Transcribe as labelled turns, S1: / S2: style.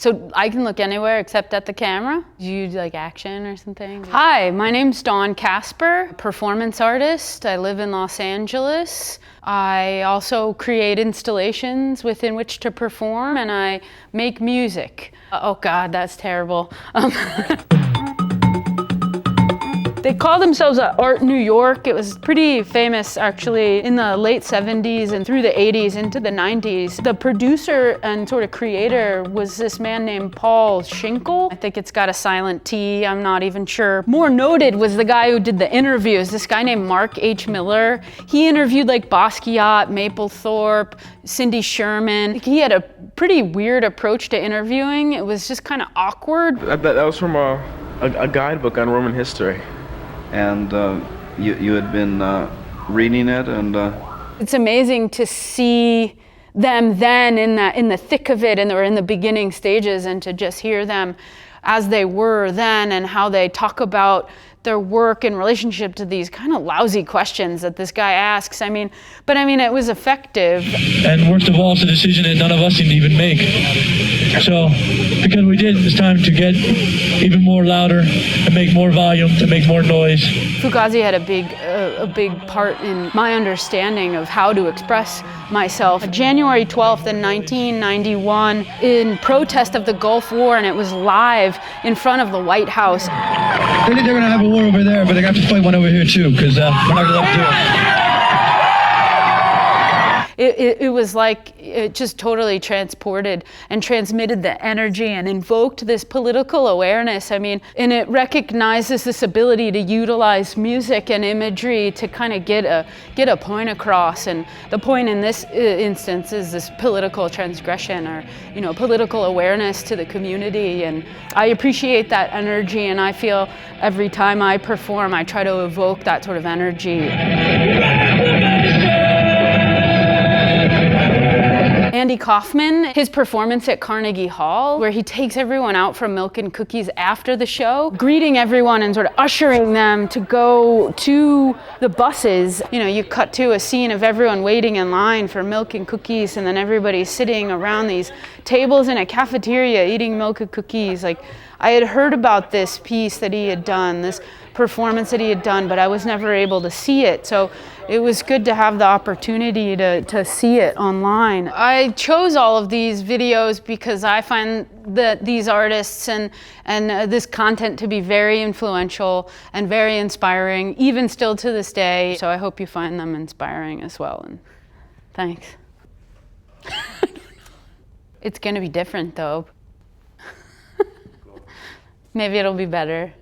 S1: So I can look anywhere except at the camera? Do you do like action or something? Hi, my name's Dawn Kasper, performance artist. I live in Los Angeles. I also create installations within which to perform, and I make music. Oh God, that's terrible. They call themselves Art New York. It was pretty famous actually in the late 70s and through the 80s into the 90s. The producer and sort of creator was this man named Paul Schinkel. I think it's got a silent T, I'm not even sure. More noted was the guy who did the interviews, this guy named Mark H. Miller. He interviewed like Basquiat, Mapplethorpe, Cindy Sherman. He had a pretty weird approach to interviewing. It was just kind of awkward.
S2: That was from a guidebook on Roman history.
S3: And you had been reading it, and
S1: it's amazing to see them then in the thick of it, and or in the beginning stages, and to just hear them as they were then and how they talk about their work in relationship to these kind of lousy questions that this guy asks. But it was effective.
S4: And worst of all, it's a decision that none of us can even make. So, because we did, it's time to get even more louder, to make more volume, to make more noise.
S1: Fugazi had a big part in my understanding of how to express myself. January 12th in 1991, in protest of the Gulf War, and it was live in front of the White House.
S4: They think they're gonna have a war over there, but they're gonna have to fight one over here too, because we're not gonna let them do it.
S1: It was like it just totally transported and transmitted the energy and invoked this political awareness. And it recognizes this ability to utilize music and imagery to kind of get a point across. And the point in this instance is this political transgression, or political awareness to the community. And I appreciate that energy, and I feel every time I perform, I try to evoke that sort of energy. Andy Kaufman, his performance at Carnegie Hall, where he takes everyone out from Milk and Cookies after the show, greeting everyone and sort of ushering them to go to the buses. You cut to a scene of everyone waiting in line for milk and cookies, and then everybody's sitting around these tables in a cafeteria eating milk and cookies. Like, I had heard about this piece that he had done, this performance that he had done, but I was never able to see it. So it was good to have the opportunity to see it online. I chose all of these videos because I find that these artists and this content to be very influential and very inspiring, even still to this day. So I hope you find them inspiring as well. And thanks. It's gonna be different though. Maybe it'll be better.